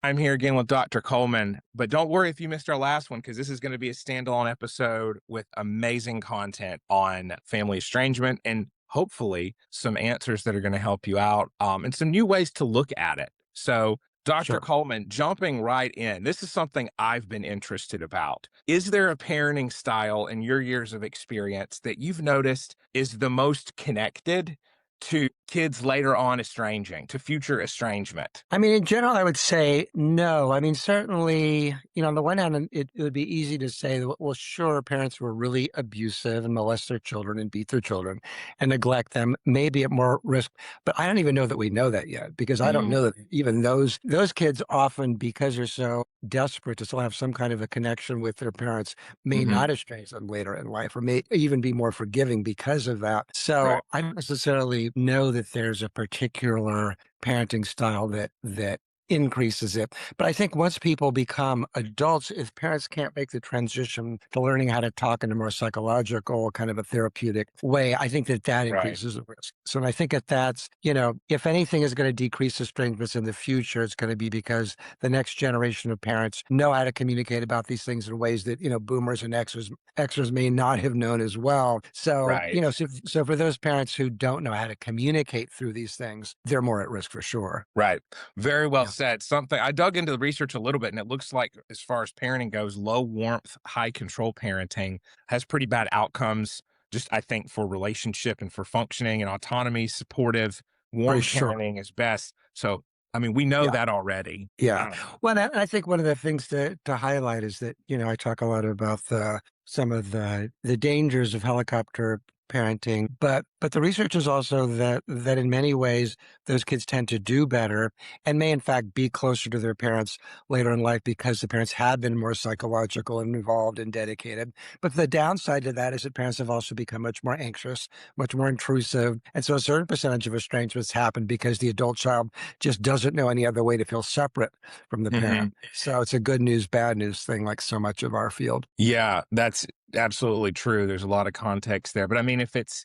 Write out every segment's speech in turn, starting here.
I'm here again with Dr. Coleman, but don't worry if you missed our last one because this is going to be a standalone episode with amazing content on family estrangement and hopefully some answers that are going to help you out and some new ways to look at it. So, Dr. Sure. Coleman, jumping right in, this is something I've been interested about. Is there a parenting style in your years of experience that you've noticed is the most connected to kids later on estranging, to future estrangement? I mean, in general, I would say no. I mean, certainly, on the one hand, it would be easy to say that, well, sure, parents who are really abusive and molest their children and beat their children and neglect them may be at more risk. But I don't even know that we know that yet, because I don't know that even those kids often, because they're so desperate to still have some kind of a connection with their parents, may Mm-hmm. not estrange them later in life, or may even be more forgiving because of that. So Right. I don't necessarily know that there's a particular parenting style that increases it. But I think once people become adults, if parents can't make the transition to learning how to talk in a more psychological, kind of a therapeutic way, I think that Right. increases the risk. So I think that's, if anything is going to decrease estrangements in the future, it's going to be because the next generation of parents know how to communicate about these things in ways that, boomers and Xers may not have known as well. So, Right. so for those parents who don't know how to communicate through these things, they're more at risk for sure. Right. Very well Yeah. said. Something I dug into the research a little bit, and it looks like, as far as parenting goes, low warmth, high control parenting has pretty bad outcomes. Just, I think, for relationship and for functioning and autonomy, supportive, For warm sure. parenting is best. So, I mean, we know Yeah. that already. Yeah. Well, and I think one of the things to highlight is that, I talk a lot about some of the dangers of helicopter parenting, but the research is also that in many ways those kids tend to do better and may in fact be closer to their parents later in life because the parents have been more psychological and involved and dedicated. But the downside to that is that parents have also become much more anxious, much more intrusive. And so a certain percentage of estrangements happen because the adult child just doesn't know any other way to feel separate from the Hmm. parent. So it's a good news, bad news thing, like so much of our field. Yeah, that's absolutely true. There's a lot of context there. But I mean, if it's,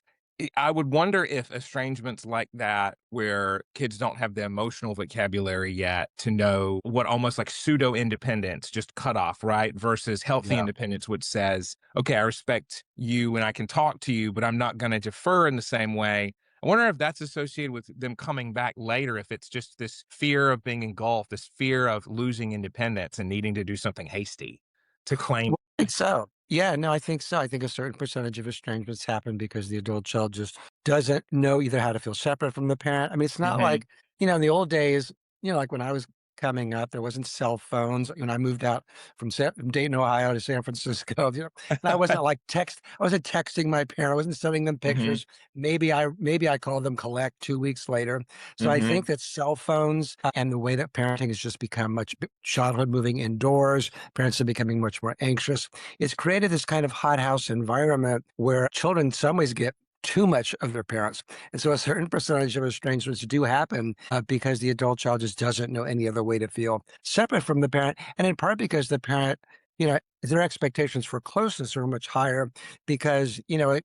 I would wonder if estrangements like that, where kids don't have the emotional vocabulary yet to know what almost like pseudo independence, just cut off, right? Versus healthy Yeah. independence, which says, okay, I respect you and I can talk to you, but I'm not going to defer in the same way. I wonder if that's associated with them coming back later, if it's just this fear of being engulfed, this fear of losing independence and needing to do something hasty to claim. Well, I think so. Yeah, no, I think so. I think a certain percentage of estrangements happen because the adult child just doesn't know either how to feel separate from the parent. I mean, it's not Mhm. like, in the old days, like when I was coming up, there wasn't cell phones. When I moved out from Dayton, Ohio to San Francisco, and I wasn't like I wasn't texting my parent. I wasn't sending them Mhm. pictures. Maybe I called them collect 2 weeks later. So I Mhm. think that cell phones and the way that parenting has just become childhood moving indoors, parents are becoming much more anxious. It's created this kind of hothouse environment where children in some ways get too much of their parents. And so a certain percentage of estrangements do happen because the adult child just doesn't know any other way to feel separate from the parent. And in part because the parent, their expectations for closeness are much higher because,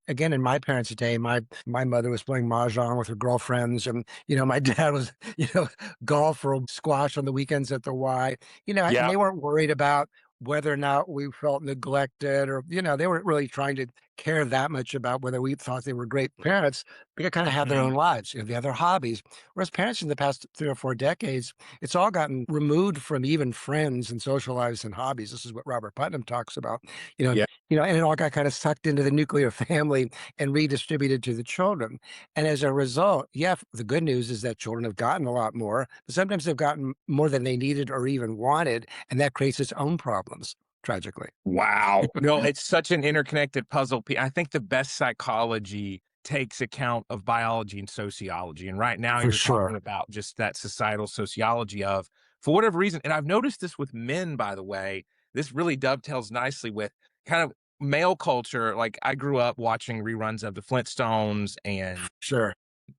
again, in my parents' day, my mother was playing mahjong with her girlfriends and, my dad was, golf or squash on the weekends at the Y, and Yeah. they weren't worried about whether or not we felt neglected or, they weren't really trying to care that much about whether we thought they were great parents. They kind of have their Mhm. own lives, they have their hobbies. Whereas parents in the past 3 or 4 decades, it's all gotten removed from even friends and social lives and hobbies. This is what Robert Putnam talks about, you know, Yeah. and it all got kind of sucked into the nuclear family and redistributed to the children. And as a result, yeah, the good news is that children have gotten a lot more, but sometimes they've gotten more than they needed or even wanted, and that creates its own problems, tragically. Wow. No, it's such an interconnected puzzle. I think the best psychology takes account of biology and sociology. And right now For you're talking sure. about just that societal sociology of, for whatever reason, and I've noticed this with men, by the way, this really dovetails nicely with kind of male culture. Like I grew up watching reruns of the Flintstones and Sure.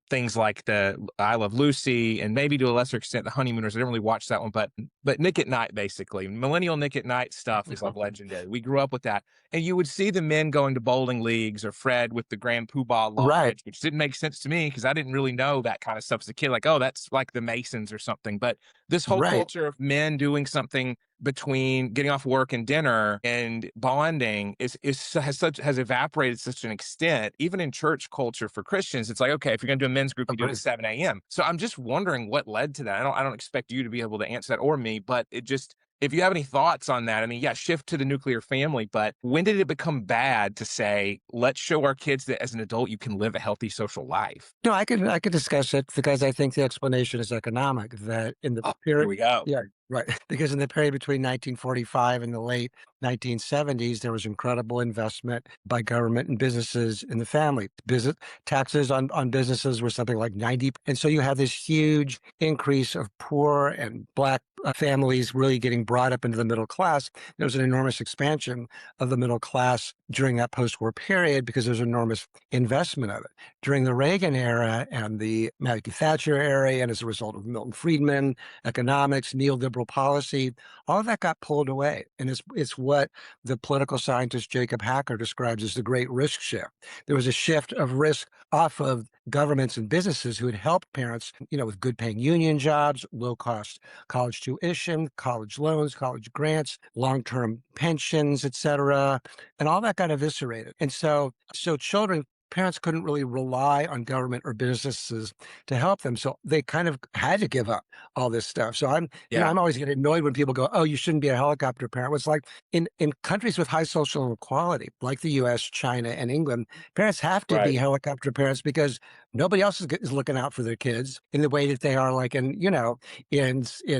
things like the I Love Lucy and maybe to a lesser extent the Honeymooners. I didn't really watch that one, but Nick at Night, basically millennial Nick at Night stuff is like legendary. We grew up with that, and you would see the men going to bowling leagues or Fred with the Grand Poobah Right. Lodge, which didn't make sense to me because I didn't really know that kind of stuff as a kid. Like, oh, that's like the Masons or something. But This whole Right. culture of men doing something between getting off work and dinner and bonding has evaporated to such an extent. Even in church culture for Christians, it's like, okay, if you're going to do a men's group, you do it at Agreed. 7 a.m. So I'm just wondering what led to that. I don't expect you to be able to answer that or me, but it just, if you have any thoughts on that, I mean, yeah, shift to the nuclear family, but when did it become bad to say, let's show our kids that as an adult you can live a healthy social life? No, I could discuss it because I think the explanation is economic. That in the Oh, here period, we go. yeah, right. Because in the period between 1945 and the late 1970s, there was incredible investment by government and businesses in the family. Business taxes on businesses were something like 90, and so you have this huge increase of poor and black families really getting brought up into the middle class. There was an enormous expansion of the middle class during that post-war period because there's enormous investment of it during the Reagan era and the Maggie Thatcher era, and as a result of Milton Friedman, economics, neoliberal policy, all of that got pulled away. And it's what the political scientist Jacob Hacker describes as the great risk shift. There was a shift of risk off of governments and businesses who had helped parents, with good paying union jobs, low cost college tuition, college loans, college grants, long term pensions, et cetera. And all that got eviscerated. And so children parents couldn't really rely on government or businesses to help them. So they kind of had to give up all this stuff. So Yeah, I'm always getting annoyed when people go, "Oh, you shouldn't be a helicopter parent." Well, it's like in countries with high social inequality, like the US, China, and England, parents have to be right. helicopter parents because nobody else is looking out for their kids in the way that they are like in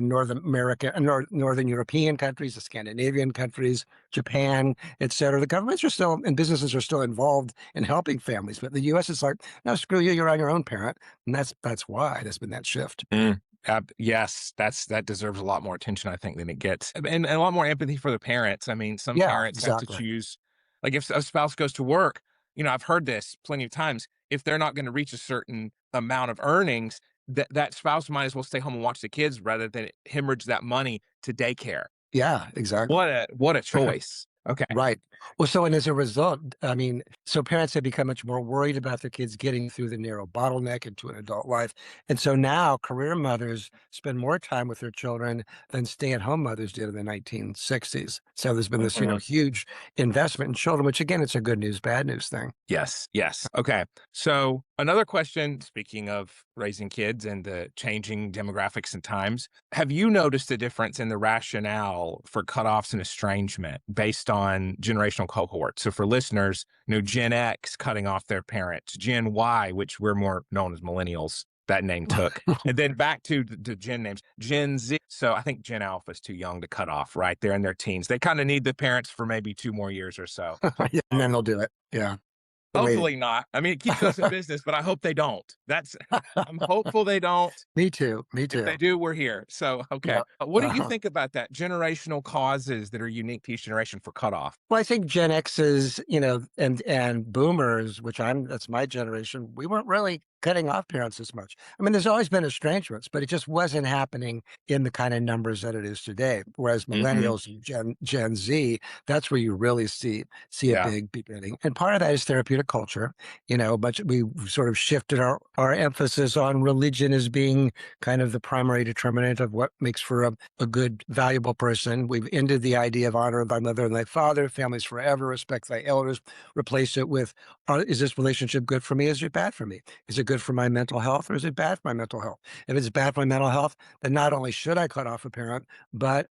North America, Northern European countries, the Scandinavian countries, Japan, et cetera. The governments are still and businesses are still involved in helping families, but the U.S. is like, no, screw you, you're on your own, parent, and that's why there's been that shift. Mm. Yes, that deserves a lot more attention, I think, than it gets, and a lot more empathy for the parents. I mean, some Yeah, parents have to exactly. choose, like if a spouse goes to work, I've heard this plenty of times. If they're not going to reach a certain amount of earnings, that spouse might as well stay home and watch the kids rather than hemorrhage that money to daycare. Yeah, exactly. What a choice. Okay. Right. Well, so and as a result, I mean, so parents have become much more worried about their kids getting through the narrow bottleneck into an adult life. And so now career mothers spend more time with their children than stay-at-home mothers did in the 1960s. So there's been this, Mhm. huge investment in children, which again, it's a good news, bad news thing. Yes, yes. Okay. So another question, speaking of raising kids and the changing demographics and times, have you noticed a difference in the rationale for cutoffs and estrangement based on generational cohorts? So for listeners, Gen X cutting off their parents, Gen Y, which we're more known as millennials, that name took. And then back to the Gen names, Gen Z. So I think Gen Alpha is too young to cut off, right? They're in their teens. They kind of need the parents for maybe 2 more years or so. Yeah, and then they'll do it. Yeah. The waiting. Hopefully not. I mean, it keeps us in business, but I hope they don't. I'm hopeful they don't. Me too. Me If they too. do, we're here. So, okay. Yeah. What do you Uh-huh. think about that? Generational causes that are unique to each generation for cutoff? Well, I think Gen X's, and boomers, which that's my generation, we weren't really cutting off parents as much. I mean, there's always been estrangements, but it just wasn't happening in the kind of numbers that it is today. Whereas Hmm. millennials and Gen Z, that's where you really see a Yeah. big beginning. And part of that is therapeutic culture, but we sort of shifted our emphasis on religion as being kind of the primary determinant of what makes for a good, valuable person. We've ended the idea of honor thy mother and thy father, families forever, respect thy elders, replace it with, is this relationship good for me? Is it bad for me? Is it good for my mental health or is it bad for my mental health? If it's bad for my mental health, then not only should I cut off a parent, but,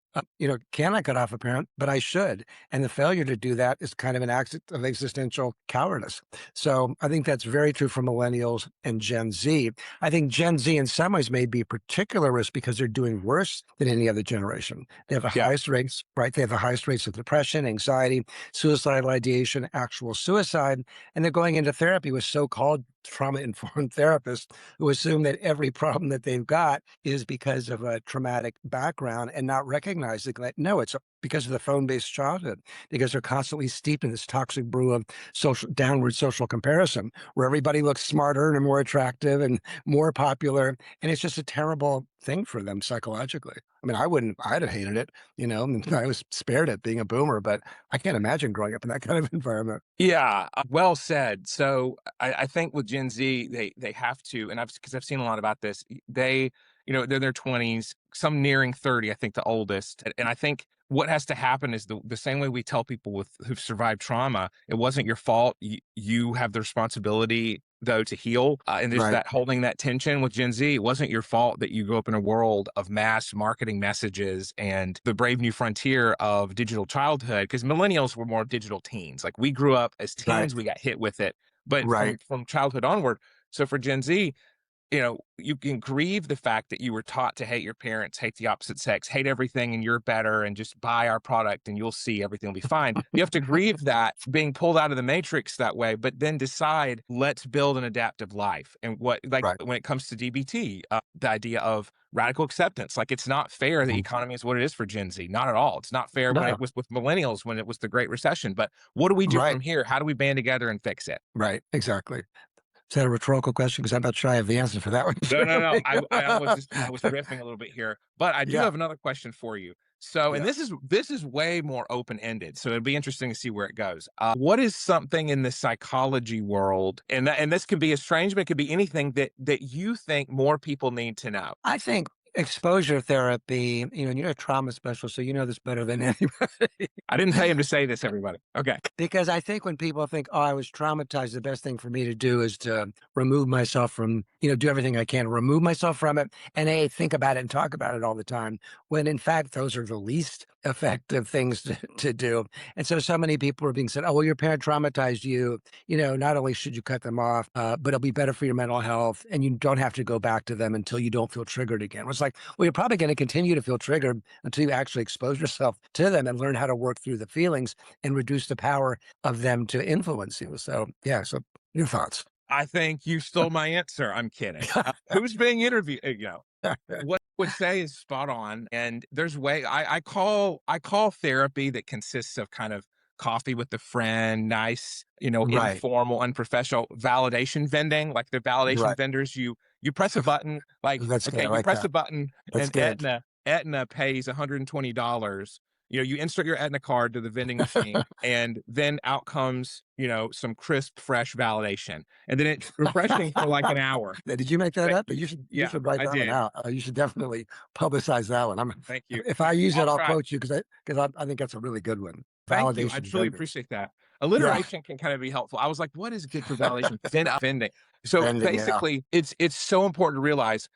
can I cut off a parent? But I should. And the failure to do that is kind of an act of existential cowardice. So I think that's very true for millennials and Gen Z. I think Gen Z in some ways may be particular risk because they're doing worse than any other generation. They have the Yeah. highest rates, right? They have the highest rates of depression, anxiety, suicidal ideation, actual suicide, and they're going into therapy with so-called trauma-informed therapists who assume that every problem that they've got is because of a traumatic background and not recognizing that, no, it's because of the phone-based childhood, because they're constantly steeped in this toxic brew of downward social comparison, where everybody looks smarter and more attractive and more popular, and it's just a terrible thing for them psychologically. I mean, I'd have hated it, and I was spared it being a boomer, but I can't imagine growing up in that kind of environment. Yeah, well said. So I think with Gen Z, they have to, and because I've seen a lot about this. They're in their 20s. some nearing 30, I think the oldest. And I think what has to happen is the same way we tell people who've survived trauma, it wasn't your fault. You have the responsibility though to heal. And there's Right. that holding that tension with Gen Z. It wasn't your fault that you grew up in a world of mass marketing messages and the brave new frontier of digital childhood. Because millennials were more digital teens. Like we grew up as Right. teens, we got hit with it, but Right. from childhood onward. So for Gen Z, you can grieve the fact that you were taught to hate your parents, hate the opposite sex, hate everything, and you're better, and just buy our product and you'll see everything will be fine. You have to grieve that being pulled out of the matrix that way, but then decide, let's build an adaptive life. And like Right. when it comes to DBT, the idea of radical acceptance, like it's not fair the Mhm. economy is what it is for Gen Z. Not at all. It's not fair when No. it was with millennials, when it was the Great Recession. But what do we do Right. from here? How do we band together and fix it? Right. Exactly. Is that a rhetorical question? Because I'm not sure I have the answer for that one. No, no, no. Surely. I was riffing a little bit here, but I do Yeah. have another question for you. So, and Yeah. this is way more open ended. So it'd be interesting to see where it goes. What is something in the psychology world, and this could be estrangement, it could be anything that you think more people need to know? I think exposure therapy, and you're a trauma specialist, so you know this better than anybody. I didn't tell him to say this, everybody. Okay. Because I think when people think, "Oh, I was traumatized," the best thing for me to do is to remove myself from, do everything I can to remove myself from it, and think about it and talk about it all the time. When in fact, those are the least effective things to do. And so many people are being said, "Oh, well, your parent traumatized you. Not only should you cut them off, but it'll be better for your mental health, and you don't have to go back to them until you don't feel triggered again." It's like, well, you're probably going to continue to feel triggered until you actually expose yourself to them and learn how to work through the feelings and reduce the power of them to influence you. So, yeah. So, your thoughts? I think you stole my answer. I'm kidding. Who's being interviewed? What I would say is spot on. And there's way I call therapy that consists of kind of coffee with a friend, nice, Right. informal, unprofessional validation vending. Like the validation Right. vendors, you press a button, like, That's good. okay, I you like press a that. button That's and good. Aetna pays $120. You insert your Aetna card to the vending machine, and then out comes, some crisp, fresh validation. And then it's refreshing for like an hour. Now, did you make that But up? You yeah, should write I that one did. out. You should definitely publicize that one. Thank you. If I use I'll it, I'll try. quote you because I think that's a really good one. Thank you. I Validation truly vendors. appreciate that. Yeah. Alliteration can kind of be helpful. I was like, what is good for validation? Vending. So Vending. Yeah. basically, it's so important to realize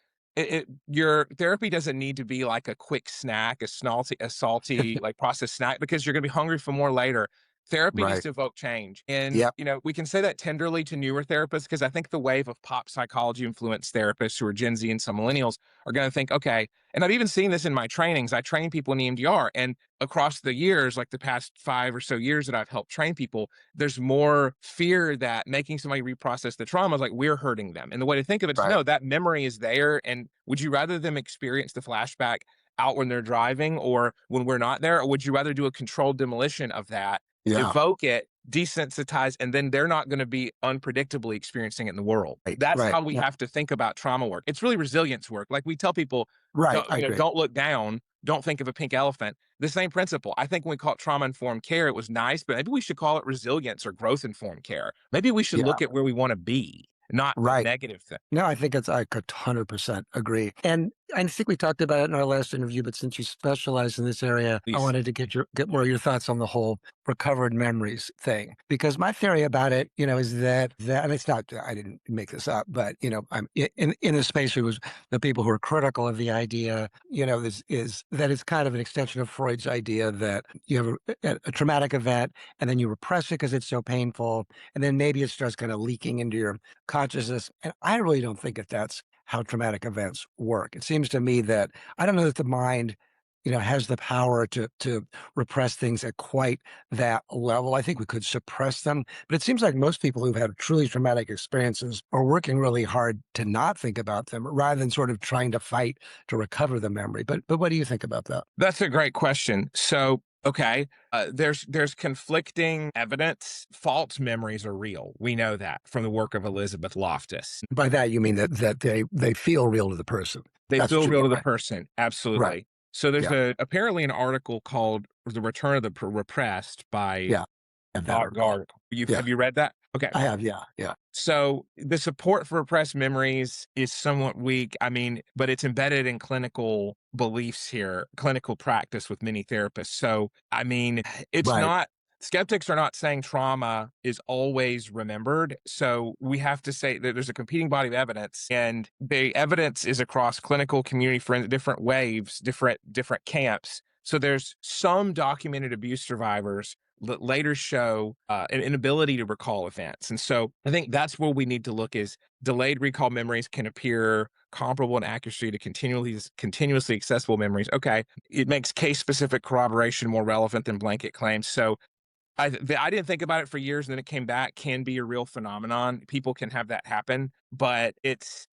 your therapy doesn't need to be like a quick snack, a salty like processed snack, because you're going to be hungry for more later. Therapy needs Right. to evoke change. And, Yep. we can say that tenderly to newer therapists, because I think the wave of pop psychology influenced therapists who are Gen Z and some millennials are going to think, okay, and I've even seen this in my trainings. I train people in EMDR, and across the years, like the past 5 or so years that I've helped train people, there's more fear that making somebody reprocess the trauma is like we're hurting them. And the way to think of it is Right. no, that memory is there. And would you rather them experience the flashback out when they're driving or when we're not there? Or would you rather do a controlled demolition of that, Yeah. evoke it, desensitize, and then they're not going to be unpredictably experiencing it in the world? Right. That's Right. how we Yeah. have to think about trauma work. It's really resilience work. Like we tell people, Right. I agree. don't look down, don't think of a pink elephant. The same principle. I think when we call it trauma informed care, it was nice, but maybe we should call it resilience or growth informed care. Maybe we should Yeah. look at where we want to be, not the Right. negative thing. No, I could 100% agree. And I think we talked about it in our last interview, but since you specialize in this area, I Please. wanted to get more of your thoughts on the whole recovered memories thing. Because my theory about it, is that and it's not I didn't make this up, but I'm in the space who was the people who are critical of the idea, is that it's kind of an extension of Freud's idea that you have a traumatic event and then you repress it because it's so painful, and then maybe it starts kind of leaking into your consciousness. And I really don't think that that's how traumatic events work. It seems to me that I don't know that the mind, has the power to repress things at quite that level. I think we could suppress them, but it seems like most people who've had truly traumatic experiences are working really hard to not think about them rather than sort of trying to fight to recover the memory. But what do you think about that? That's a great question. So, okay, there's conflicting evidence. False memories are real. We know that from the work of Elizabeth Loftus. By that you mean that they feel real to the person. They That's feel what you real mean, to the right? person. Right. Absolutely. So there's Yeah. apparently an article called "The Return of the Repressed" by Yeah. And that Gar. article. You Yeah. have you read that? Okay. I have, yeah, yeah. So the support for repressed memories is somewhat weak. I mean, but it's embedded in clinical beliefs here, clinical practice with many therapists. So, I mean, it's Right. not, skeptics are not saying trauma is always remembered. So we have to say that there's a competing body of evidence, and the evidence is across clinical, community, friends, different waves, different camps. So there's some documented abuse survivors that later show an inability to recall events. And so I think that's where we need to look is delayed recall memories can appear comparable in accuracy to continuously accessible memories. Okay. It makes case specific corroboration more relevant than blanket claims. So I didn't think about it for years, and then it came back. Can be a real phenomenon. People can have that happen, but it's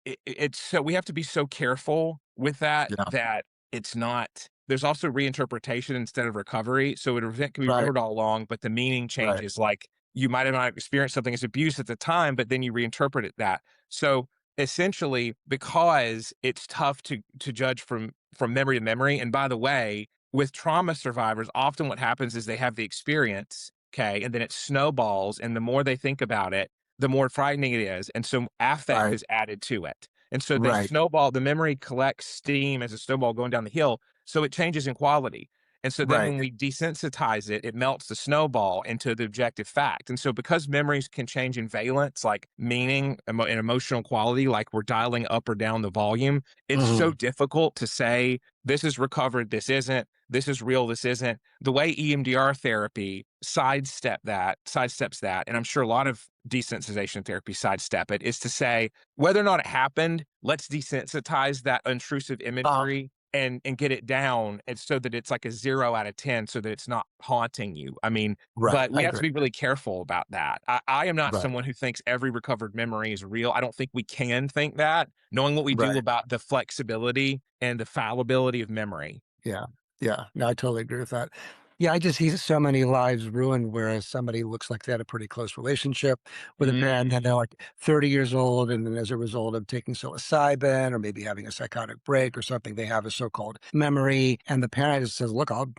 so we have to be so careful with that Yeah. that it's not. There's also reinterpretation instead of recovery. So an event can be Right. remembered all along, but the meaning Right. changes. Like you might have not experienced something as abuse at the time, but then you reinterpret it that. So essentially, because it's tough to judge from memory to memory. And by the way, with trauma survivors, often what happens is they have the experience, okay, and then it snowballs, and the more they think about it, the more frightening it is, and so affect Right. is added to it, and so they Right. snowball. The memory collects steam as a snowball going down the hill, so it changes in quality. And so then Right. when we desensitize it, it melts the snowball into the objective fact. And so because memories can change in valence, like meaning and emotional quality, like we're dialing up or down the volume, it's so Mhm. difficult to say this is recovered, this isn't, this is real, this isn't. The way EMDR therapy sidesteps that, and I'm sure a lot of desensitization therapy sidestep it, is to say whether or not it happened, let's desensitize that intrusive Uh, imagery and get it down, and so that it's like a 0 out of 10 so that it's not haunting you. I mean, right. but I we have to agree. be really careful about that. I am not Right. someone who thinks every recovered memory is real. I don't think we can think that, knowing what we do Right. about the flexibility and the fallibility of memory. Yeah. Yeah. No, I totally agree with that. Yeah, I just see so many lives ruined, whereas somebody looks like they had a pretty close relationship with a parent and they're Mm. like 30 years old. And then as a result of taking psilocybin or maybe having a psychotic break or something, they have a so-called memory. And the parent just says, look, I'll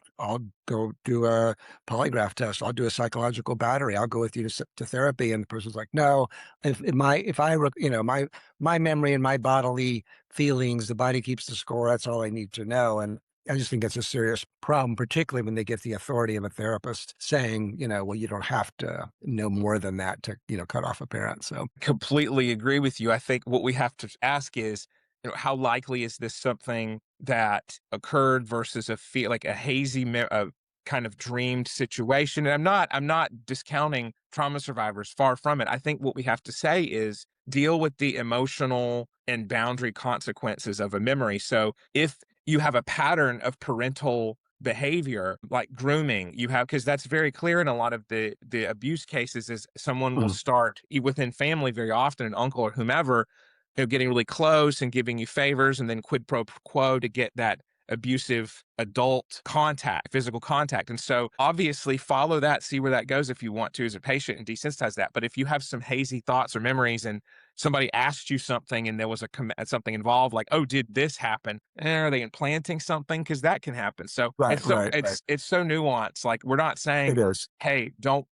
go do a polygraph test. I'll do a psychological battery. I'll go with you to therapy. And the person's like, no, if I, my memory and my bodily feelings, the body keeps the score. That's all I need to know. And I just think it's a serious problem, particularly when they get the authority of a therapist saying, well, you don't have to know more than that to, cut off a parent. So, Completely agree with you. I think what we have to ask is, how likely is this something that occurred versus like a hazy, kind of dreamed situation? And I'm not discounting trauma survivors. Far from it. I think what we have to say is deal with the emotional and boundary consequences of a memory. So if you have a pattern of parental behavior like grooming, you have, because that's very clear in a lot of the abuse cases, is someone will mhm, start within family, very often an uncle or whomever, getting really close and giving you favors, and then quid pro quo to get that abusive adult contact, physical contact. And so obviously follow that, see where that goes if you want to as a patient, and desensitize that. But if you have some hazy thoughts or memories and somebody asked you something and there was something involved, like, oh, did this happen? Are they implanting something? Because that can happen. So right, it's so right, right. it's so nuanced. Like we're not It saying, is. hey, don't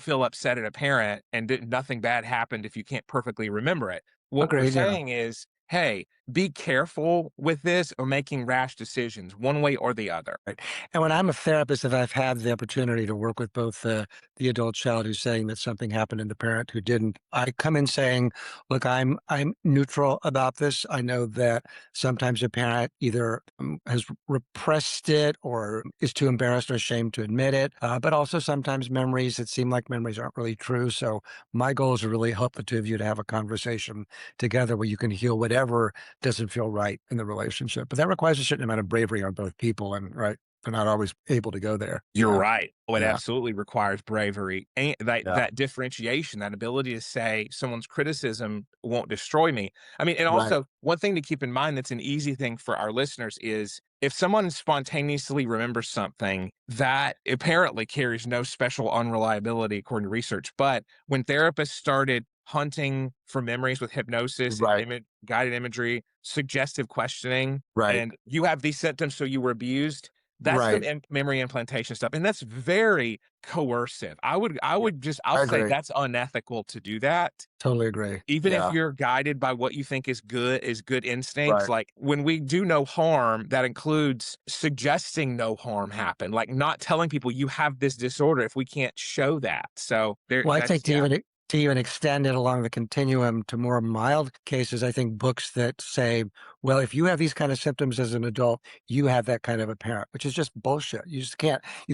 feel upset at a parent and nothing bad happened if you can't perfectly remember it. What we're Agreed. Yeah. saying is, hey, be careful with this or making rash decisions one way or the other. Right. And when I'm a therapist, if I've had the opportunity to work with both the adult child who's saying that something happened and the parent who didn't, I come in saying, "Look, I'm neutral about this. I know that sometimes a parent either has repressed it or is too embarrassed or ashamed to admit it, but also sometimes memories that seem like memories aren't really true. So my goal is to really help the two of you to have a conversation together where you can heal whatever doesn't feel right in the relationship. But that requires a certain amount of bravery on both people, and right, they're not always able to go there. You're right. Oh, it Yeah, absolutely requires bravery and yeah, that differentiation, that ability to say someone's criticism won't destroy me. I mean, and right, also one thing to keep in mind that's an easy thing for our listeners is if someone spontaneously remembers something, that apparently carries no special unreliability according to research. But when therapists started hunting for memories with hypnosis and right, guided imagery, suggestive questioning, right, and you have these symptoms, so you were abused, That's some Right. memory implantation stuff, and that's very coercive. I'll I say agree. that's unethical to do that. Totally agree. Even if Yeah. you're guided by what you think is good instincts, Right. like, when we do no harm, that includes suggesting no harm happen, like, not telling people you have this disorder if we can't show that. So, there Well, I that's think yeah. to even extend it along the continuum to more mild cases, I think books that say, well, if you have these kind of symptoms as an adult, you have that kind of a parent, which is just bullshit. You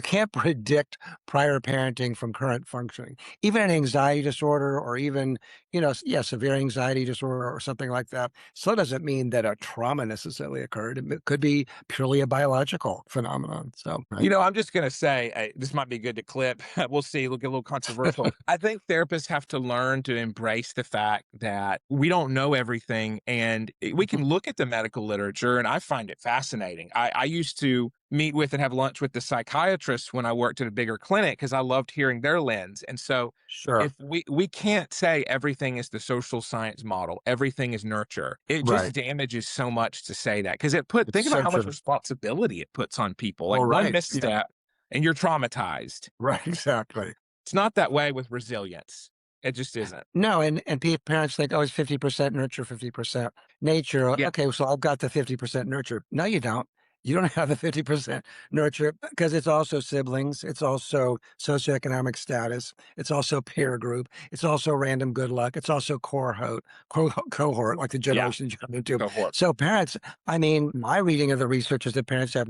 can't predict prior parenting from current functioning. Even an anxiety disorder or even, yeah, severe anxiety disorder or something like that still doesn't mean that a trauma necessarily occurred. It could be purely a biological phenomenon. So, right. I'm just gonna say, this might be good to clip. We'll see. It'll get a little controversial. I think therapists have to learn to embrace the fact that we don't know everything, and we can look at the medical literature, and I find it fascinating. I used to meet with and have lunch with the psychiatrists when I worked at a bigger clinic because I loved hearing their lens. And so, Sure. if we can't say everything is the social science model, everything is nurture. It just Right. damages so much to say that, because It's think about so how much true. responsibility it puts on people. Like, Well, one right. Yeah. misstep and you're traumatized. Right. Exactly. It's not that way with resilience. It just isn't. No, and parents think, "Oh, it's 50% nurture, 50% nature." Yeah. Okay, so I've got the 50% nurture. No, you don't. You don't have the 50% nurture because it's also siblings, it's also socioeconomic status, it's also peer group, it's also random good luck, it's also cohort, like the Yeah. generation you come into. Cohort. So parents, I mean, my reading of the research is that parents have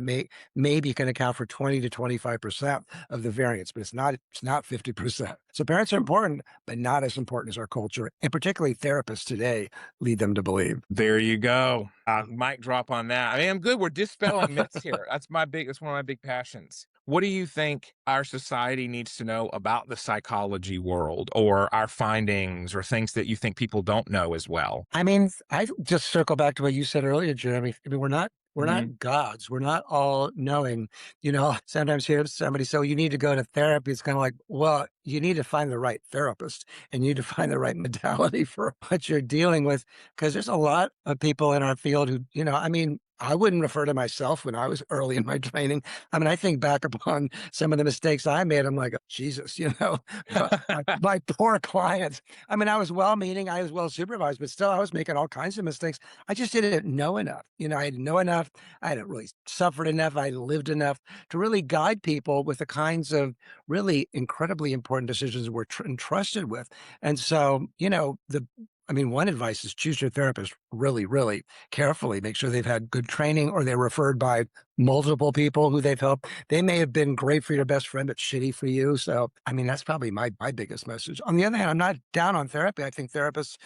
maybe can account for 20 to 25% of the variance, but it's not 50%. So parents are important, but not as important as our culture, and particularly therapists today lead them to believe. There you go. Mic drop on that. I mean, I'm good. We're dispelling myths here. That's one of my big passions. What do you think our society needs to know about the psychology world, or our findings, or things that you think people don't know as well? I mean, I just circle back to what you said earlier, Jeremy. I mean, we're Mhm. not gods. We're not all knowing. Sometimes hear somebody say, "Well, you need to go to therapy." It's kind of like, well, you need to find the right therapist and you need to find the right modality for what you're dealing with. Because there's a lot of people in our field who, I mean, I wouldn't refer to myself when I was early in my training. I mean, I think back upon some of the mistakes I made. I'm like, Jesus, my poor clients. I mean, I was well-meaning, I was well supervised, but still I was making all kinds of mistakes. I just didn't know enough. I didn't know enough. I hadn't really suffered enough. I hadn't lived enough to really guide people with the kinds of really incredibly important decisions we're entrusted with. And so, one advice is choose your therapist really, really carefully. Make sure they've had good training or they're referred by multiple people who they've helped. They may have been great for your best friend, but shitty for you. So, I mean, that's probably my biggest message. On the other hand, I'm not down on therapy. I think therapists,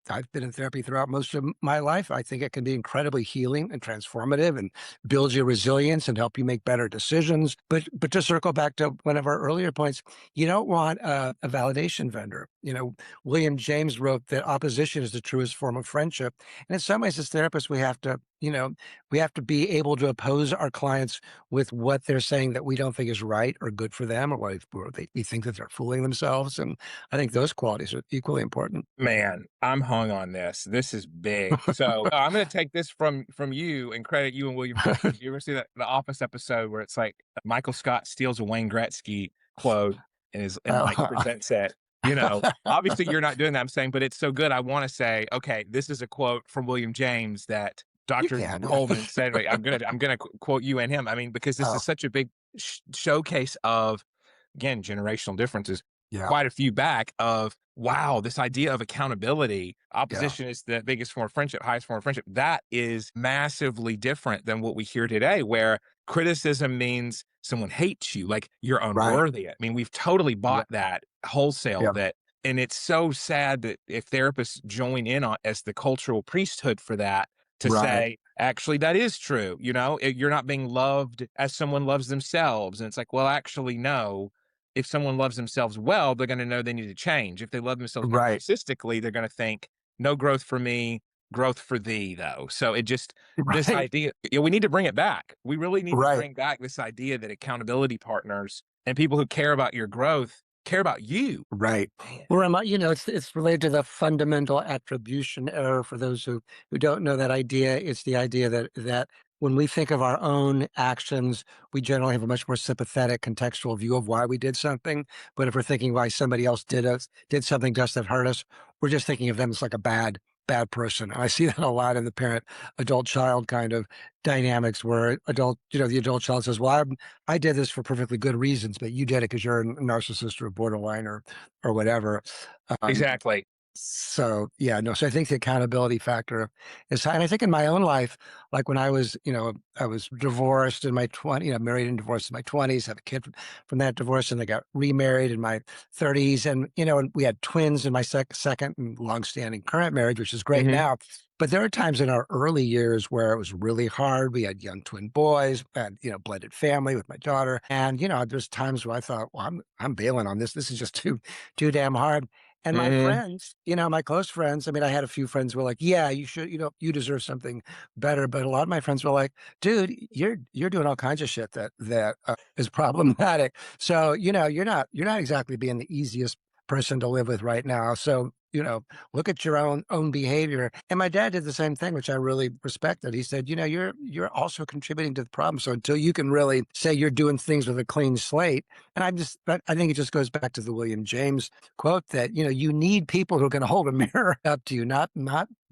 I've been in therapy throughout most of my life. I think it can be incredibly healing and transformative and build your resilience and help you make better decisions. But to circle back to one of our earlier points, you don't want a validation vendor. William James wrote that opposition is the truest form of friendship. And in some ways, as therapists, we have to be able to oppose our clients with what they're saying that we don't think is right or good for them, we think that they're fooling themselves. And I think those qualities are equally important. Man, I'm hung on this. This is big. So, I'm gonna take this from you and credit you and William James. You ever see that The Office episode where it's like Michael Scott steals a Wayne Gretzky quote and Mike presents it? Obviously you're not doing that, I'm saying, but it's so good. I want to say, okay, this is a quote from William James that You Dr. can. Coleman said. Right, I'm gonna quote you and him. I mean, because this Oh, is such a big showcase of, again, generational differences, yeah, quite a few back of, wow, this idea of accountability, yeah, opposition is the biggest form of friendship, highest form of friendship. That is massively different than what we hear today, where criticism means someone hates you, like you're right, unworthy. I mean, we've totally yeah, bought that wholesale, yeah, that, and it's so sad that if therapists join in on as the cultural priesthood for that, to right, say, actually, that is true. You're not being loved as someone loves themselves. And it's like, well, actually, no. If someone loves themselves well, they're going to know they need to change. If they love themselves right, narcissistically, they're going to think, no growth for me, growth for thee, though. So this right, idea, we need to bring it back. We really need to right. bring back this idea that accountability partners and people who care about your growth care about you. Right. Man. Well, it's related to the fundamental attribution error. For those who don't know that idea, it's the idea that when we think of our own actions, we generally have a much more sympathetic, contextual view of why we did something. But if we're thinking why somebody else did something to us that hurt us, we're just thinking of them as like a bad person. And I see that a lot in the parent adult child kind of dynamics where the adult child says, well, I did this for perfectly good reasons, but you did it because you're a narcissist or a borderline or whatever. Um, Exactly. so yeah, no. So I think the accountability factor is high. And I think in my own life, like when I was, I was divorced in my 20s, married and divorced in my 20s, have a kid from that divorce, and I got remarried in my 30s. And we had twins in my second and longstanding current marriage, which is great Hmm. now. But there are times in our early years where it was really hard. We had young twin boys, and blended family with my daughter, and there's times where I thought, well, I'm bailing on this. This is just too damn hard. And my Hmm. friends, my close friends, I mean, I had a few friends who were like, yeah, you should, you deserve something better. But a lot of my friends were like, dude, you're doing all kinds of shit that is problematic. So, you're not exactly being the easiest person to live with right now. So, look at your own behavior. And my dad did the same thing, which I really respected. He said, you're also contributing to the problem. So until you can really say you're doing things with a clean slate, and I think it just goes back to the William James quote that you need people who are going to hold a mirror up to you, not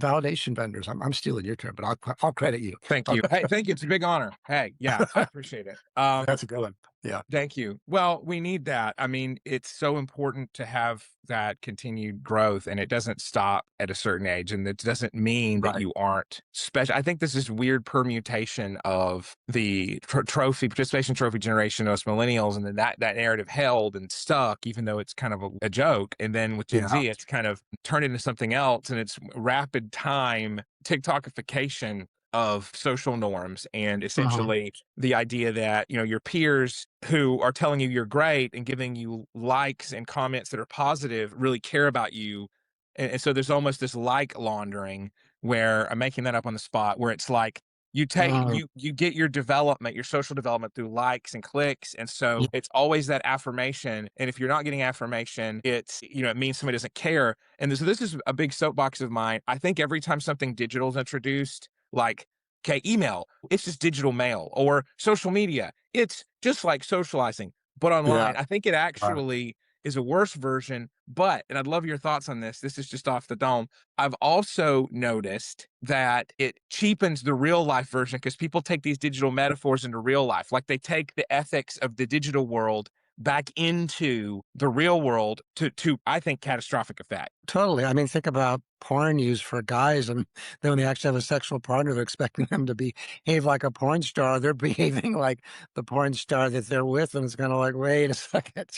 validation vendors. I'm stealing your term, but I'll credit you. Thank you. Hey, thank you. It's a big honor. Hey, yeah, I appreciate it. That's a good one. Yeah. Thank you. Well, we need that. I mean, it's so important to have that continued growth, and it doesn't stop at a certain age. And it doesn't mean that Right. you aren't special. I think this is weird permutation of the trophy participation trophy generation, us millennials, and then that narrative held and stuck, even though it's kind of a joke. And then with Gen Yeah. Z, it's kind of turned into something else, and it's rapid time TikTokification of social norms, and Mhm. essentially the idea that your peers who are telling you you're great and giving you likes and comments that are positive really care about you. And so there's almost this like laundering, where I'm making that up on the spot, where it's like Mhm. you get your development, your social development, through likes and clicks. And so Yeah. it's always that affirmation, and if you're not getting affirmation, it means somebody doesn't care. And this is a big soapbox of mine. I think every time something digital is introduced, like, okay, email, it's just digital mail, or social media, it's just like socializing, but Yeah. online. I think it Right. actually is a worse version. But, and I'd love your thoughts on this. This is just off the dome. I've also noticed that it cheapens the real life version, because people take these digital metaphors into real life. Like, they take the ethics of the digital world back into the real world to I think, catastrophic effect. Totally. I mean, think about porn used for guys, and then when they actually have a sexual partner, they're expecting them to behave like a porn star. They're behaving like the porn star that they're with, and it's kind of like, wait a second,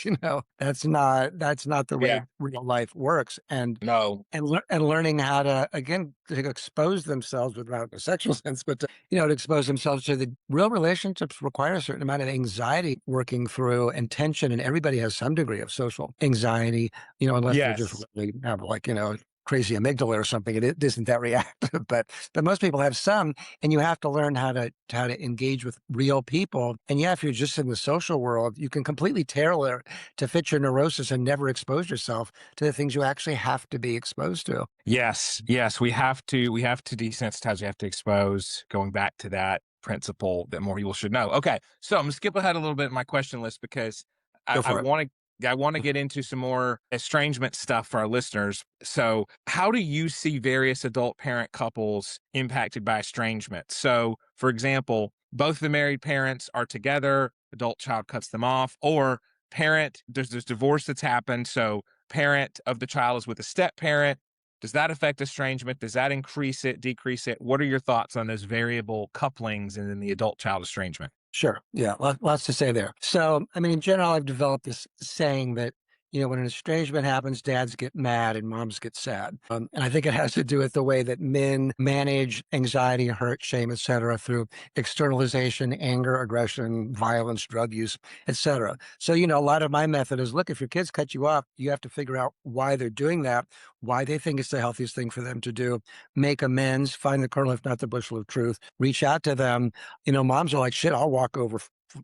that's not the way Yeah. real life works. And No. learning how to, again, to expose themselves without a sexual sense, but to expose themselves to the real relationships require a certain amount of anxiety working through, and tension, and everybody has some degree of social anxiety, unless they're just Yes. really have like, crazy amygdala or something. It isn't that reactive, but most people have some, and you have to learn how to engage with real people. And yeah, if you're just in the social world, you can completely tailor to fit your neurosis and never expose yourself to the things you actually have to be exposed to. Yes, yes, we have to desensitize, we have to expose, going back to that principle that more people should know. Okay, so I'm gonna skip ahead a little bit in my question list, because I, Go I for it. want to I want to get into some more estrangement stuff for our listeners. So, how do you see various adult parent couples impacted by estrangement? So, for example, both the married parents are together, adult child cuts them off, or parent, there's this divorce that's happened, so parent of the child is with a step parent. Does that affect estrangement? Does that increase it, decrease it? What are your thoughts on those variable couplings and then the adult child estrangement? Sure. Yeah. Lots to say there. So, I mean, in general, I've developed this saying that, when an estrangement happens, dads get mad and moms get sad. And I think it has to do with the way that men manage anxiety, hurt, shame, etc., through externalization, anger, aggression, violence, drug use, etc. So, a lot of my method is, look, if your kids cut you off, you have to figure out why they're doing that, why they think it's the healthiest thing for them to do, make amends, find the kernel, if not the bushel of truth, reach out to them. Moms are like, shit, I'll walk over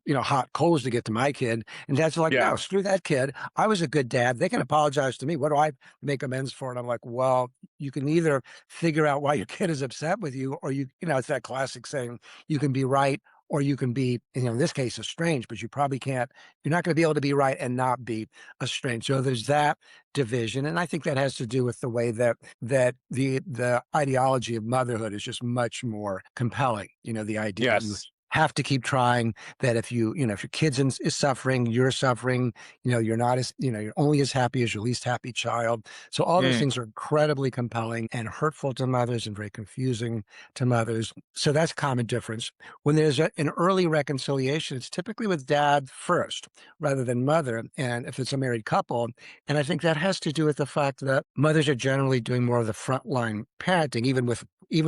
hot coals to get to my kid. And dads are like, Yeah. no, screw that kid. I was a good dad. They can apologize to me. What do I make amends for? And I'm like, well, you can either figure out why your kid is upset with you, or it's that classic saying, you can be right or you can be, in this case, estranged, but you probably can't, you're not going to be able to be right and not be estranged. So there's that division. And I think that has to do with the way that the ideology of motherhood is just much more compelling. The idea that you Yes. have to keep trying, that if your kid's is suffering, you're suffering, you're not as, you're only as happy as your least happy child. So all those Mm. things are incredibly compelling and hurtful to mothers and very confusing to mothers. So that's a common difference. When there's an early reconciliation, it's typically with dad first rather than mother. And if it's a married couple, and I think that has to do with the fact that mothers are generally doing more of the frontline parenting, even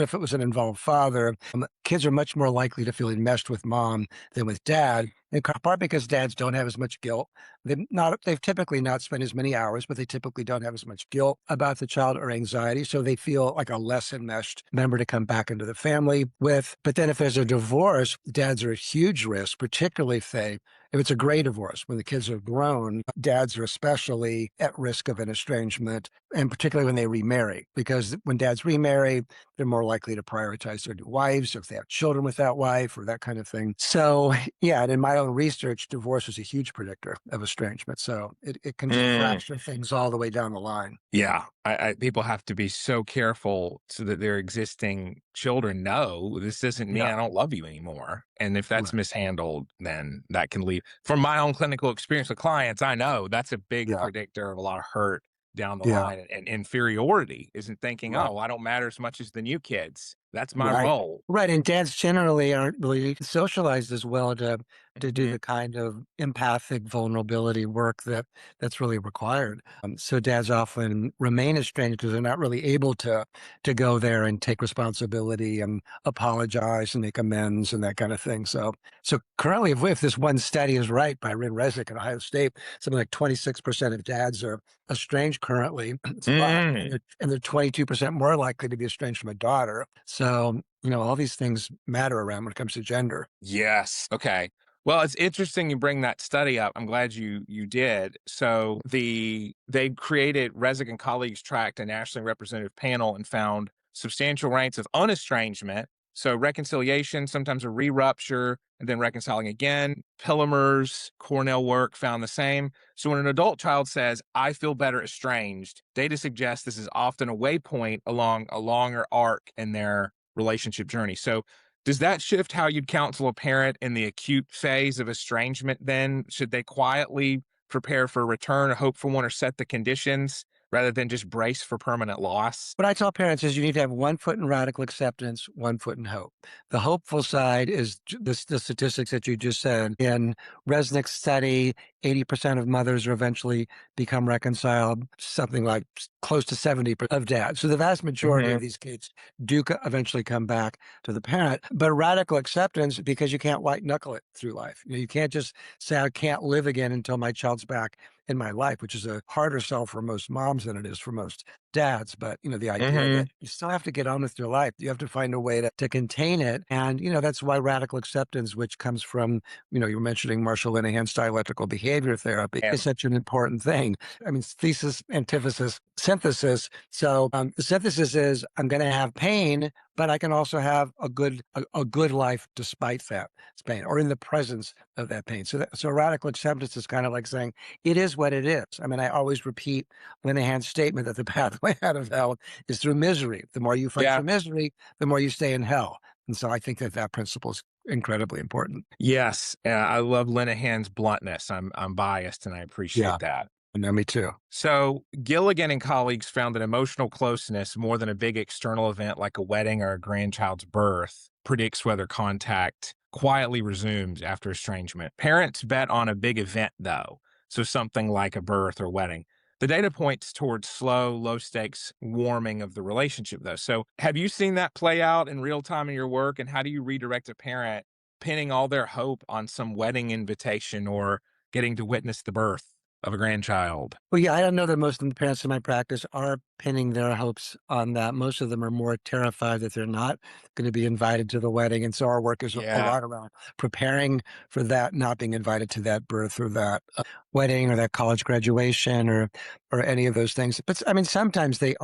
if it was an involved father, kids are much more likely to feel enmeshed with mom than with dad. In part because dads don't have as much guilt. They've typically not spent as many hours, but they typically don't have as much guilt about the child or anxiety. So they feel like a less enmeshed member to come back into the family with. But then if there's a divorce, dads are a huge risk, particularly if it's a gray divorce, when the kids are grown, dads are especially at risk of an estrangement, and particularly when they remarry, because when dads remarry, they're more likely to prioritize their new wives, or if they have children with that wife, or that kind of thing. So, yeah, and in my own research, divorce is a huge predictor of estrangement. So it can just Mm. fracture things all the way down the line. Yeah, people have to be so careful so that their existing children know this doesn't mean Yeah. I don't love you anymore. And if that's Right. mishandled, then that can lead. From my own clinical experience with clients, I know that's a big Yeah. predictor of a lot of hurt down the Yeah. line, and inferiority isn't thinking, Right. oh, I don't matter as much as the new kids. That's my Right. role. Right, and dads generally aren't really socialized as well to do Mhm. the kind of empathic vulnerability work that's really required. So dads often remain estranged because they're not really able to go there and take responsibility and apologize and make amends and that kind of thing. So currently, if this one study is right by Rin Resnick at Ohio State, something like 26% of dads are estranged currently. It's a lot, and Mm. they're 22% more likely to be estranged from a daughter. So, all these things matter around when it comes to gender. Yes. Okay. Well, it's interesting you bring that study up. I'm glad you did. So they created Resnick and colleagues tracked a nationally representative panel and found substantial rates of unestrangement. So reconciliation, sometimes a re-rupture, and then reconciling again. Pillimer's Cornell work found the same. So when an adult child says, I feel better estranged, data suggests this is often a waypoint along a longer arc in their relationship journey. So does that shift how you'd counsel a parent in the acute phase of estrangement then? Should they quietly prepare for a return, hope for one, or set the conditions rather than just brace for permanent loss? What I tell parents is you need to have one foot in radical acceptance, one foot in hope. The hopeful side is the statistics that you just said. In Resnick's study, 80% of mothers are eventually become reconciled, something like close to 70% of dads. So the vast majority Hmm. of these kids do eventually come back to the parent. But radical acceptance, because you can't white knuckle it through life. You can't just say, I can't live again until my child's back in my life, which is a harder sell for most moms than it is for most dads. But the idea Hmm. that you still have to get on with your life, you have to find a way to contain it. And that's why radical acceptance, which comes from you're mentioning Marshall Linehan's dialectical behavior therapy, is And such an important thing. I mean, thesis, antithesis, synthesis. So the synthesis is I'm going to have pain, but I can also have a good life despite that pain, or in the presence of that pain. So radical acceptance is kind of like saying it is what it is. I mean, I always repeat Linehan's statement that the pathway out of hell is through misery. The more you fight yeah, for misery, the more you stay in hell. And so I think that principle is incredibly important. yes, I love Linehan's bluntness. I'm biased, and I Yeah, appreciate that. no, me too. So Gilligan and colleagues found that emotional closeness, more than a big external event like a wedding or a grandchild's birth, predicts whether contact quietly resumes after estrangement. Parents bet on a big event, though, so something like a birth or wedding. The data points towards slow, low stakes warming of the relationship, though. So, have you seen that play out in real time in your work? And how do you redirect a parent pinning all their hope on some wedding invitation or getting to witness the birth of a grandchild? Well, yeah, I don't know that most of the parents in my practice are pinning their hopes on that. Most of them are more terrified that they're not going to be invited to the wedding. And so our work is a Yeah. lot around preparing for that, not being invited to that birth or that wedding or that college graduation or any of those things. But I mean, sometimes they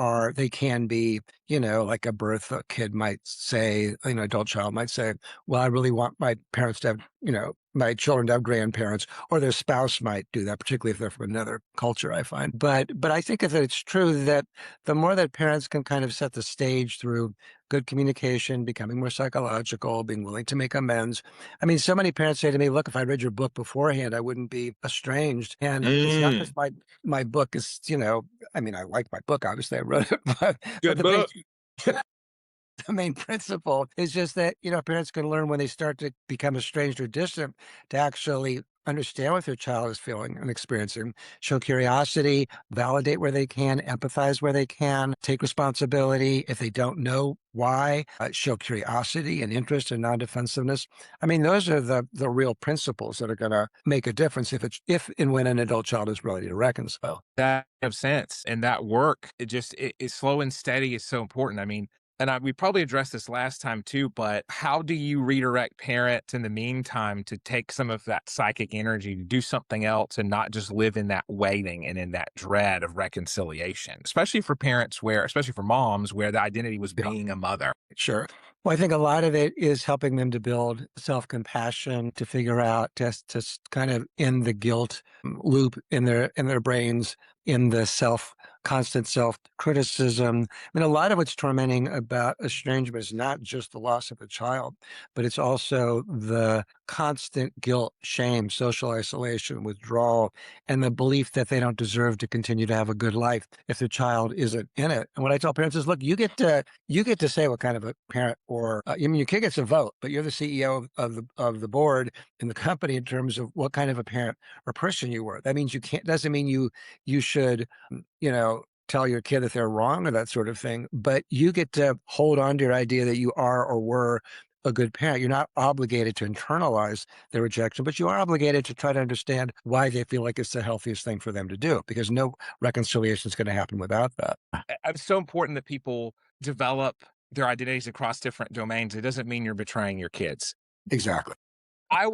can be, like a birth, a kid might say, adult child might say, well, I really want my parents to have, my children to have grandparents, or their spouse might do that, particularly if they're from another culture, I find. But I think that it's true that the more that parents can kind of set the stage through good communication, becoming more psychological, being willing to make amends. I mean, so many parents say to me, look, if I read your book beforehand, I wouldn't be estranged. And it's not because Mm, my book is, I mean, I like my book, obviously I wrote it, but good the book. basic the main principle is just that, parents can learn when they start to become estranged or distant to actually understand what their child is feeling and experiencing, show curiosity, validate where they can, empathize where they can, take responsibility if they don't know why, show curiosity and interest and non-defensiveness. I mean, those are the real principles that are going to make a difference if and when an adult child is ready to reconcile. That makes sense, and that work, it's slow and steady is so important. I mean, we probably addressed this last time too, but how do you redirect parents in the meantime to take some of that psychic energy to do something else and not just live in that waiting and in that dread of reconciliation, especially for moms where the identity was Yeah. being a mother? Sure. Well, I think a lot of it is helping them to build self-compassion, to figure out, kind of end the guilt loop in their brains, in the constant self-criticism. I mean, a lot of what's tormenting about estrangement is not just the loss of a child, but it's also the constant guilt, shame, social isolation, withdrawal, and the belief that they don't deserve to continue to have a good life if their child isn't in it. And what I tell parents is, look, you get to say what kind of a parent, or I mean, your kid gets a vote, but you're the CEO of the board in the company in terms of what kind of a parent or person you were. That means you can't. Doesn't mean you should, tell your kid that they're wrong or that sort of thing. But you get to hold on to your idea that you are or were a good parent. You're not obligated to internalize their rejection, but you are obligated to try to understand why they feel like it's the healthiest thing for them to do, because no reconciliation is going to happen without that. It's so important that people develop their identities across different domains. It doesn't mean you're betraying your kids. Exactly. I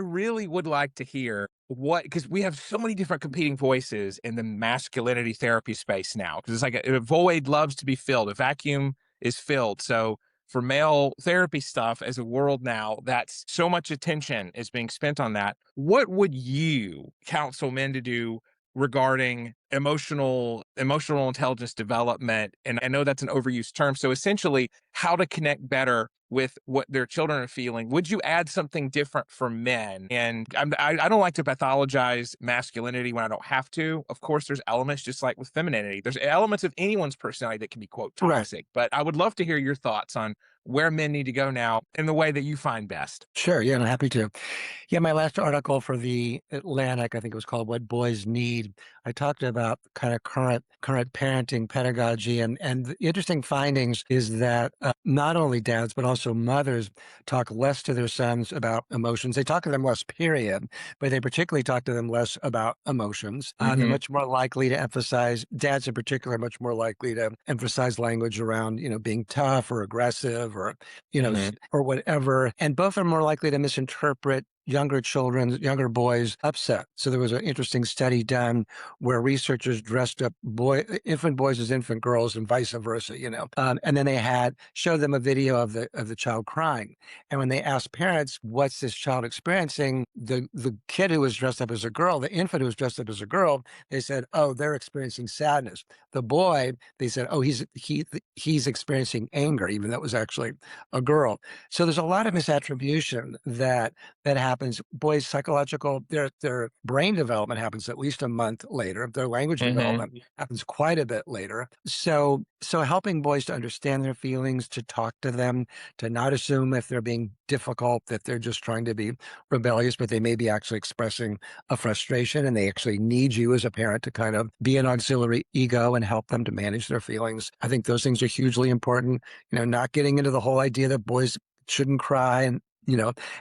really would like to hear because we have so many different competing voices in the masculinity therapy space now. Because it's like a void loves to be filled, a vacuum is filled. So for male therapy stuff as a world now, that's so much attention is being spent on that. What would you counsel men to do regarding emotional intelligence development? And I know that's an overused term. So essentially, how to connect better with what their children are feeling. Would you add something different for men? And I don't like to pathologize masculinity when I don't have to. Of course, there's elements just like with femininity. There's elements of anyone's personality that can be, quote, Right. toxic. But I would love to hear your thoughts on where men need to go now in the way that you find best. Sure. Yeah, I'm happy to. Yeah, my last article for the Atlantic, I think it was called "What Boys Need." I talked about kind of current parenting pedagogy, and the interesting findings is that not only dads but also mothers talk less to their sons about emotions. They talk to them less, period, but they particularly talk to them less about emotions. They're Hmm. much more likely to emphasize, dads in particular, are much more likely to emphasize language around being tough or aggressive or Hmm. or whatever. And both are more likely to misinterpret younger boys' upset. So there was an interesting study done where researchers dressed up infant boys as infant girls and vice versa, and then they showed them a video of the child crying. And when they asked parents, what's this child experiencing? The kid who was dressed up as a girl, the infant who was dressed up as a girl, they said, oh, they're experiencing sadness. The boy, they said, oh, he's experiencing anger, even though it was actually a girl. So there's a lot of misattribution that happens. Boys' their brain development happens at least a month later. Their language Hmm. development happens quite a bit later. So helping boys to understand their feelings, to talk to them, to not assume if they're being difficult that they're just trying to be rebellious, but they may be actually expressing a frustration, and they actually need you as a parent to kind of be an auxiliary ego and help them to manage their feelings. I think those things are hugely important. Not getting into the whole idea that boys shouldn't cry and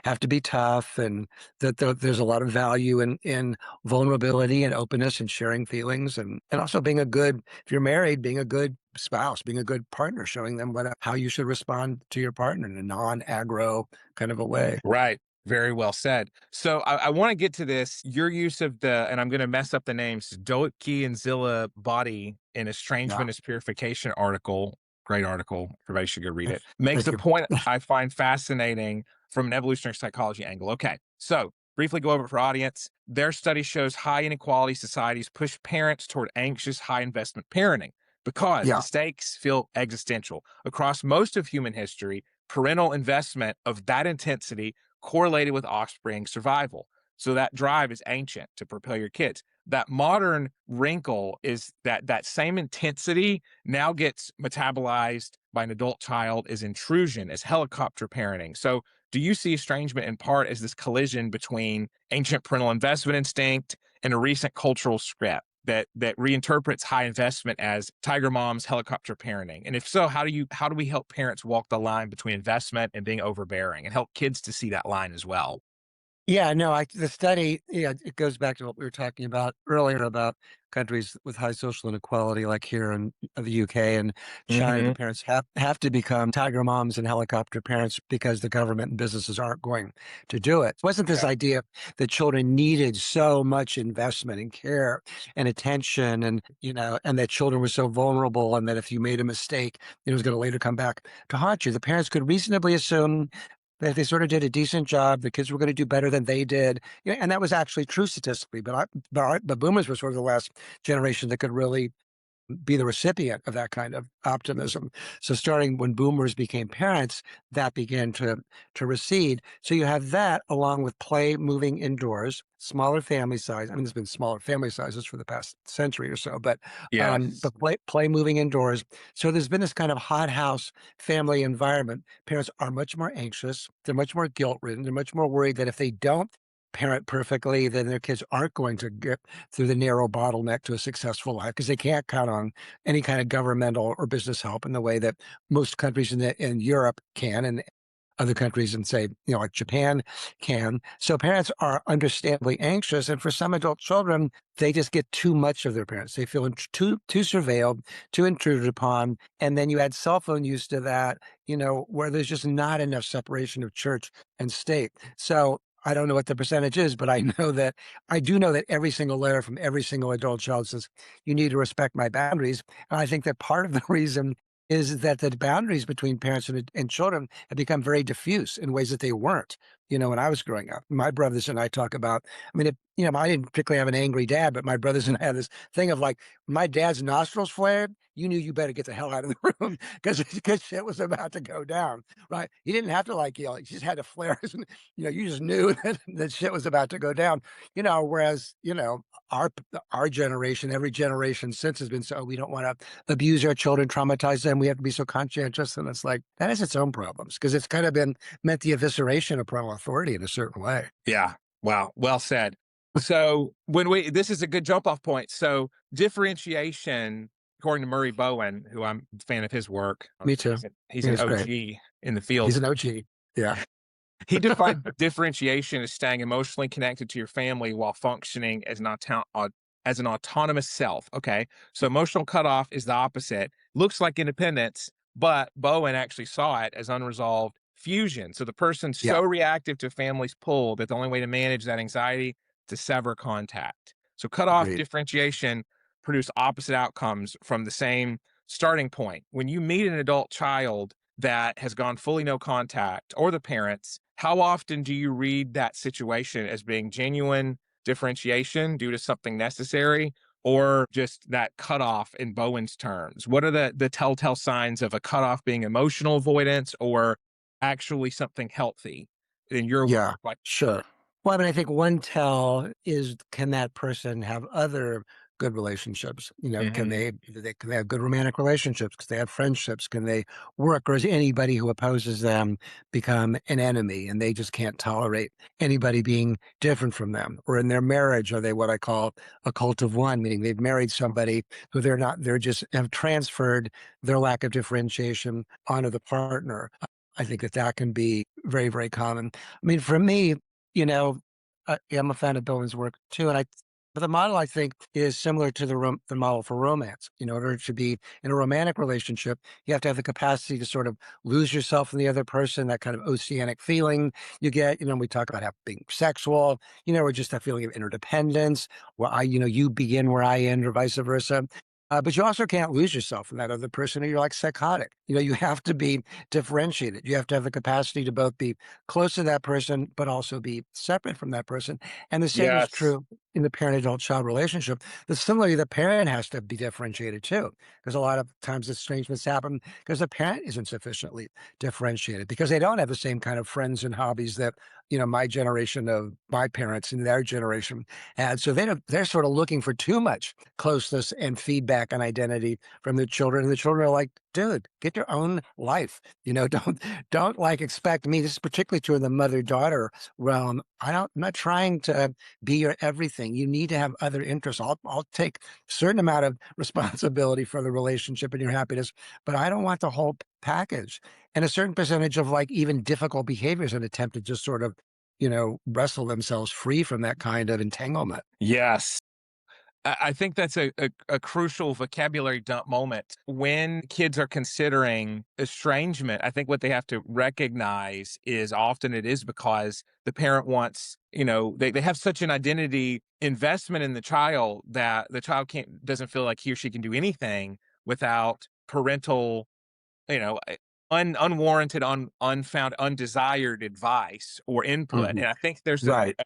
have to be tough, and that there's a lot of value in vulnerability and openness and sharing feelings, and also being a good, if you're married, being a good spouse, being a good partner, showing them how you should respond to your partner in a non-aggro kind of a way. Right. Very well said. So I want to get to this. Your use of and I'm going to mess up the names, Doitke and Zilla body in Yeah. Estrangement is Purification article. Great article. Everybody should go read it. Makes Thank a you. point I find fascinating from an evolutionary psychology angle. Okay. So briefly go over it for audience. Their study shows high inequality societies push parents toward anxious, high investment parenting because the Yeah. stakes feel existential. Across most of human history, parental investment of that intensity correlated with offspring survival. So that drive is ancient to propel your kids. That modern wrinkle is that that same intensity now gets metabolized by an adult child as intrusion, as helicopter parenting. So do you see estrangement in part as this collision between ancient parental investment instinct and a recent cultural script that reinterprets high investment as tiger mom's helicopter parenting? And if so, how do we help parents walk the line between investment and being overbearing and help kids to see that line as well? Yeah, no, the study, yeah, it goes back to what we were talking about earlier about countries with high social inequality, like here in the UK and China. The Hmm. parents have to become tiger moms and helicopter parents because the government and businesses aren't going to do it. It wasn't this Yeah. idea that children needed so much investment and care and attention, and that children were so vulnerable, and that if you made a mistake, it was going to later come back to haunt you. The parents could reasonably assume that if they sort of did a decent job, the kids were going to do better than they did. And that was actually true statistically. The boomers were sort of the last generation that could really be the recipient of that kind of optimism. So starting when boomers became parents, that began to recede. So you have that along with play moving indoors, smaller family size. I mean, there's been smaller family sizes for the past century or so, Yes. but play moving indoors. So there's been this kind of hothouse family environment. Parents are much more anxious. They're much more guilt ridden. They're much more worried that if they don't parent perfectly, then their kids aren't going to get through the narrow bottleneck to a successful life because they can't count on any kind of governmental or business help in the way that most countries in Europe can, and other countries and say, like Japan can. So parents are understandably anxious. And for some adult children, they just get too much of their parents. They feel too surveilled, too intruded upon. And then you add cell phone use to that, where there's just not enough separation of church and state. So I don't know what the percentage is, but I do know that every single letter from every single adult child says, you need to respect my boundaries. And I think that part of the reason is that the boundaries between parents and children have become very diffuse in ways that they weren't, when I was growing up. My brothers and I talk about, I mean, I didn't particularly have an angry dad, but my brothers and I had this thing of like, my dad's nostrils flared, you knew you better get the hell out of the room because shit was about to go down, right? He didn't have to like yell, he just had to flare. You just knew that shit was about to go down, whereas, our our generation, every generation since has been so, we don't want to abuse our children, traumatize them. We have to be so conscientious. And it's like, that has its own problems because it's kind of been meant the evisceration of parental authority in a certain way. Yeah. Wow. Well said. So this is a good jump off point. So differentiation, according to Murray Bowen, who I'm a fan of his work, Me too. he's He an was great. OG in the field. He's an OG. Yeah. He defined differentiation as staying emotionally connected to your family while functioning as an autonomous self. Okay. So emotional cutoff is the opposite. Looks like independence, but Bowen actually saw it as unresolved fusion. So the person's Yeah. so reactive to family's pull that the only way to manage that anxiety to sever contact. So cutoff Agreed. differentiation produce opposite outcomes from the same starting point. When you meet an adult child that has gone fully no contact or the parents, how often do you read that situation as being genuine differentiation due to something necessary or just that cutoff in Bowen's terms? What are the telltale signs of a cutoff being emotional avoidance or actually something healthy in your Yeah. work? Like, Sure. Well, I mean, I think one tell is, can that person have other good relationships? mhm. Can they have good romantic relationships? Can they have friendships? Can they work? Or is anybody who opposes them become an enemy and they just can't tolerate anybody being different from them? Or in their marriage, are they what I call a cult of one, meaning they've married somebody who they're just have transferred their lack of differentiation onto the partner? I think that can be very, very common. I mean, for me, you know, I'm a fan of Bowen's work too, and but the model I think is similar to the model for romance. In order to be in a romantic relationship, you have to have the capacity to sort of lose yourself in the other person, that kind of oceanic feeling you get. We talk about being sexual, or just that feeling of interdependence, where you begin where I end, or vice versa. But you also can't lose yourself in that other person, or you're like psychotic. You have to be differentiated. You have to have the capacity to both be close to that person, but also be separate from that person. And the same is Yes. true in the parent adult child relationship. But similarly, the parent has to be differentiated too, because a lot of times estrangements happen because the parent isn't sufficiently differentiated, because they don't have the same kind of friends and hobbies that, my generation of my parents and their generation had. So they're sort of looking for too much closeness and feedback and identity from the children. And the children are like, dude, get your own life. Don't like expect me. This is particularly true in the mother-daughter realm. I'm not trying to be your everything. You need to have other interests. I'll take a certain amount of responsibility for the relationship and your happiness, but I don't want the whole package. And a certain percentage of like even difficult behaviors and attempt to just sort of, wrestle themselves free from that kind of entanglement. Yes. I think that's a crucial vocabulary dump moment when kids are considering estrangement. I think what they have to recognize is often it is because the parent wants, they have such an identity investment in the child that the child doesn't feel like he or she can do anything without parental, you know, unwarranted, unfound, undesired advice or input. Mhm. And I think there's a Right.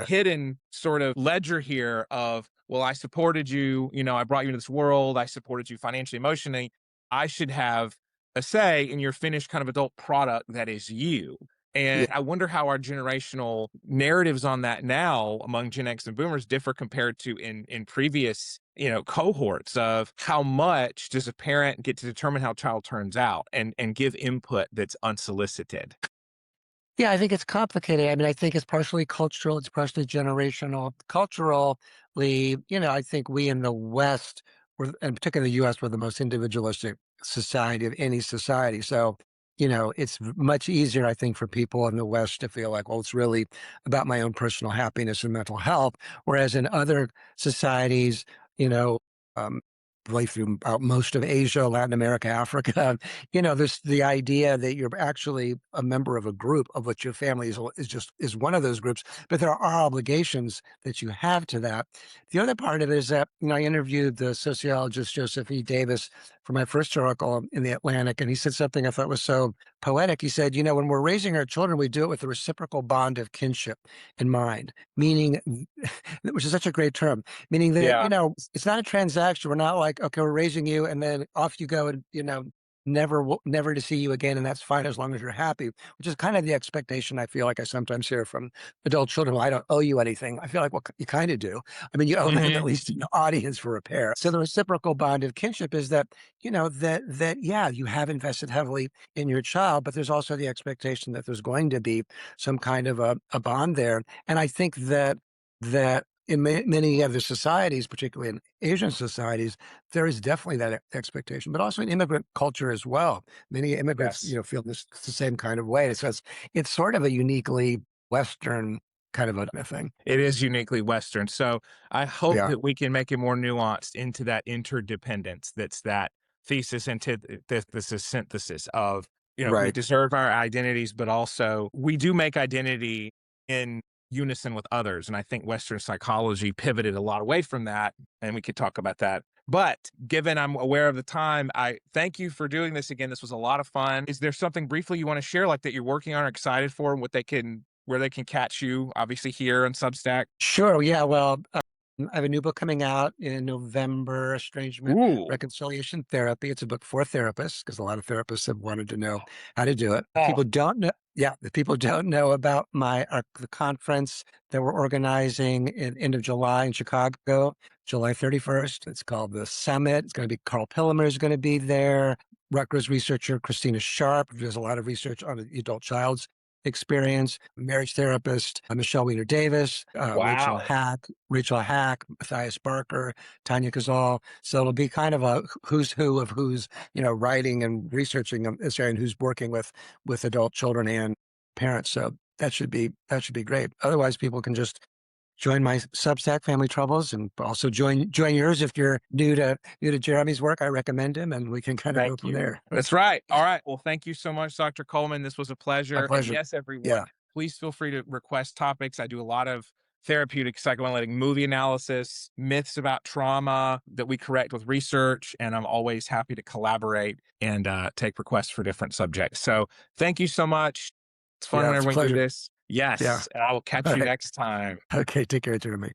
hidden sort of ledger here of, well, I supported you, I brought you into this world, I supported you financially, emotionally. I should have a say in your finished kind of adult product that is you. Yeah. And I wonder how our generational narratives on that now among Gen X and boomers differ compared to in previous, cohorts of how much does a parent get to determine how a child turns out and give input that's unsolicited. Yeah, I think it's complicated. I mean, I think it's partially cultural, it's partially generational. Culturally, I think we in the West, and particularly the US, we're the most individualistic society of any society. So, it's much easier, I think, for people in the West to feel like, well, it's really about my own personal happiness and mental health. Whereas in other societies, you know, um, really throughout most of Asia, Latin America, Africa, there's the idea that you're actually a member of a group, of which your family is one of those groups, but there are obligations that you have to that. The other part of it is that, I interviewed the sociologist Joseph E. Davis for my first article in the Atlantic, and he said something I thought was so poetic. He said, when we're raising our children, we do it with the reciprocal bond of kinship in mind, meaning, which is such a great term, meaning that, Yeah. it's not a transaction. We're not like, okay, we're raising you and then off you go and, never to see you again. And that's fine as long as you're happy, which is kind of the expectation I feel like I sometimes hear from adult children. Well, I don't owe you anything. I feel like, well, you kind of do. I mean, you owe them at Hmm. least an audience for repair. So the reciprocal bond of kinship is that, yeah, you have invested heavily in your child, but there's also the expectation that there's going to be some kind of a bond there. And I think that in many other societies, particularly in Asian societies, there is definitely that expectation, but also in immigrant culture as well. Many immigrants, Yes. feel this the same kind of way. So it's sort of a uniquely Western kind of a thing. It is uniquely Western. So I hope Yeah, that we can make it more nuanced into that interdependence. That's that thesis, antithesis, synthesis of, we right. deserve our identities, but also we do make identity in unison with others. And I think Western psychology pivoted a lot away from that. And we could talk about that. But given I'm aware of the time, I thank you for doing this again. This was a lot of fun. Is there something briefly you want to share, like that you're working on or excited for, and what they can where they can catch you, obviously here on Substack? Sure. Yeah. Well, I have a new book coming out in November, Estrangement, Ooh. Reconciliation Therapy. It's a book for therapists because a lot of therapists have wanted to know how to do it. Oh, People don't know. Yeah, the people don't know about the conference that we're organizing in end of July in Chicago, July 31st. It's called the Summit. It's going to be Carl Pillimer is going to be there. Rutgers researcher Christina Sharp, who does a lot of research on the adult child's experience, marriage therapist Michelle Weiner Davis, wow. Rachel Hack, Matthias Barker, Tanya Kazal. So it'll be kind of a who's who of who's writing and researching this area and who's working with adult children and parents. So that should be great. Otherwise, people can just join my Substack, Family Troubles, and also join yours if you're new to Jeremy's work. I recommend him, and we can kind of go Thank from you. there. That's right. All right. Well, thank you so much, Dr. Coleman. This was a My pleasure. And pleasure. yes, everyone, Yeah, please feel free to request topics. I do a lot of therapeutic psychoanalytic movie analysis, myths about trauma that we correct with research. And I'm always happy to collaborate and take requests for different subjects. So thank you so much. It's fun yeah, whenever it's a we do pleasure. this. Yeah. Yes. And I will All catch you right. next time. Okay. Take care, Jeremy.